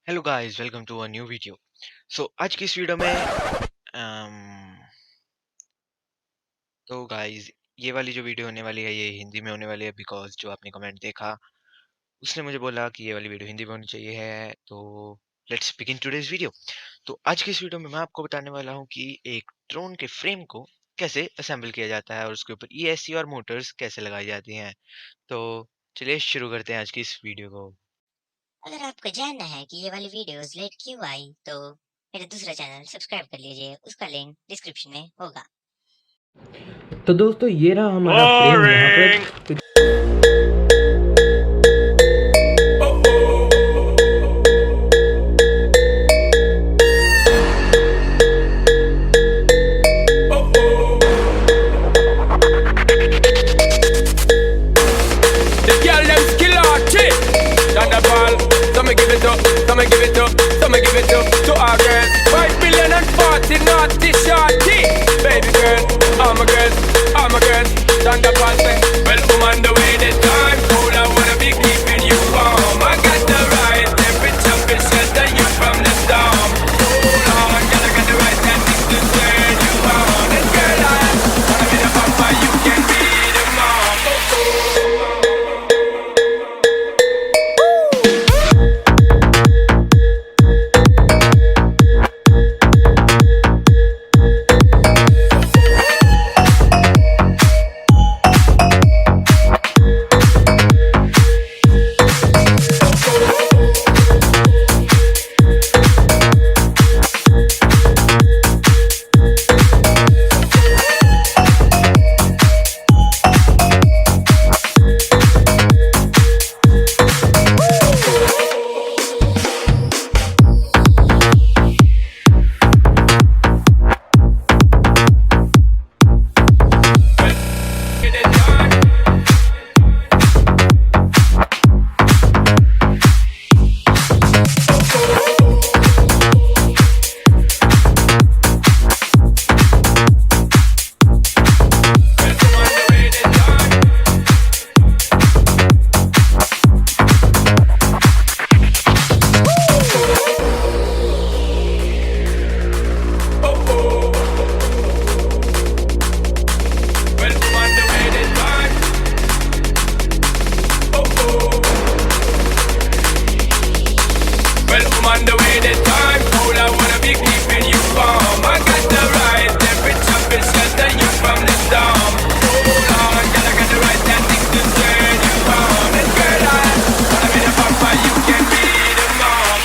Hello guys, welcome to a new video. आज की इस वीडियो में अम, तो गाइस ये वाली जो वीडियो होने वाली है ये हिंदी में होने वाली है बिकॉज जो आपने कमेंट देखा उसने मुझे बोला कि ये वाली वीडियो हिंदी में होनी चाहिए है। तो लेट्स बिगिन टुडेज वीडियो। तो आज की इस वीडियो में मैं आपको बताने वाला हूँ कि एक ड्रोन के फ्रेम को कैसे असेंबल किया जाता है और उसके ऊपर ईएससी और मोटर्स कैसे लगाई जाती हैं। तो चलिए शुरू करते हैं आज की इस वीडियो को। अगर आपको जानना है कि ये वाली वीडियोस लेट क्यों आई तो मेरा दूसरा चैनल सब्सक्राइब कर लीजिए, उसका लिंक डिस्क्रिप्शन में होगा। तो दोस्तों ये रहा हमारा फ्रेम यहाँ पर। The girl them skill artist. Thunderball, so me give it up, so me give it up, so me give it up to our girls. 5 billion and 40 naughty shorty. Baby girl, all my girls, all my girls. Thunderball say, well, I'm on the way this time. Cool, I wanna be keeping you warm. I got the right temperature to shelter you from the storm. Hold on, girl, I got the right tactics to turn you on. And girl, I wanna be the papa, you can be the mom. Well, I'm on the way this time. Cool, I wanna be keeping you warm. I got the right temperature to shelter you from the storm. Hold on, girl, I got the right tactics to turn you on. And girl, I wanna be the papa, you can be the mom.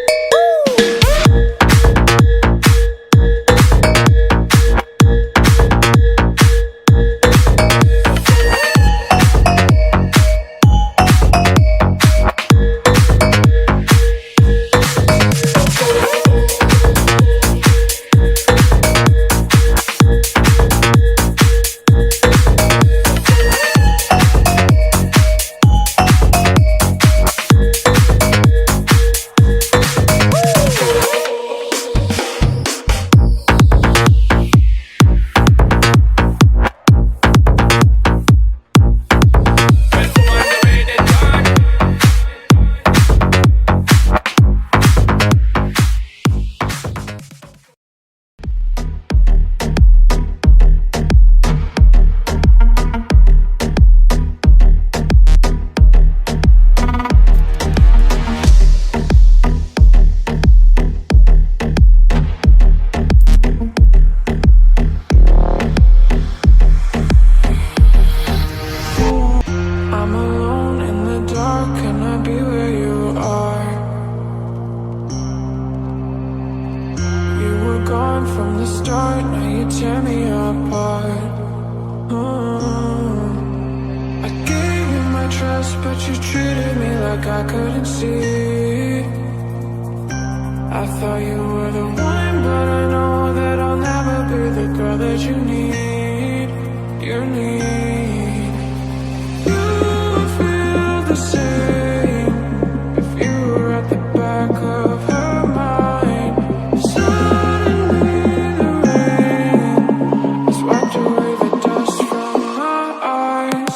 Well, I'm on the way this time. I'm alone in the dark, can I be where you are? You were gone from the start, now you tear me apart. I gave you my trust, but you treated me like I couldn't see. I thought you were the one, but I know that I'll never be the girl that you need. You need. You feel the same if you were at the back of her mind. Suddenly the rain has wiped away the dust from my eyes.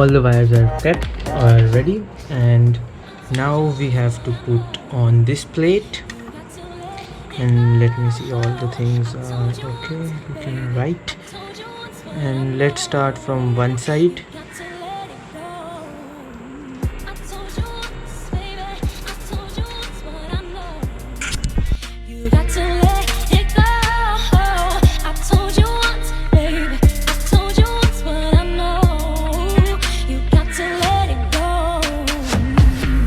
all the wires are kept or ready, and now we have to put on this plate. And let me see, all the things are okay, looking right. And let's start from one side. You got to let it go. I told you once, baby. I told you once what I know. You got to let it go. I told you once, baby. I told you once what I know. You got to let it go.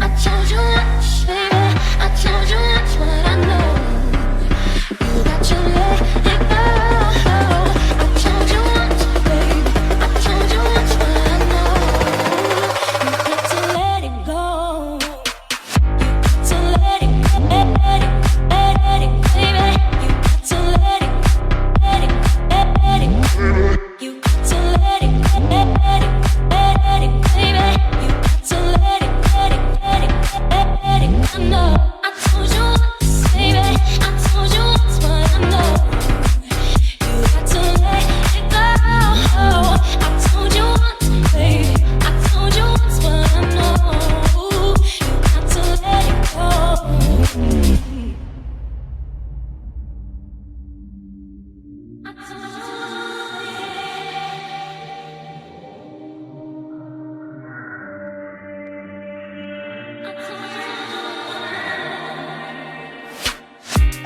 I told you once, baby. I told you once what I know. You got to let it go. You got to let it go. Let it go. Let it, baby. You got to let it, let it, let it. You got to let it, let it, let it, baby. You got to let it, let it, let it, let it. I know. I told you once, baby. I told you once what I know. You got to let it go. I told you once, baby. I told you once what I know. You got to let it go.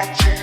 I told you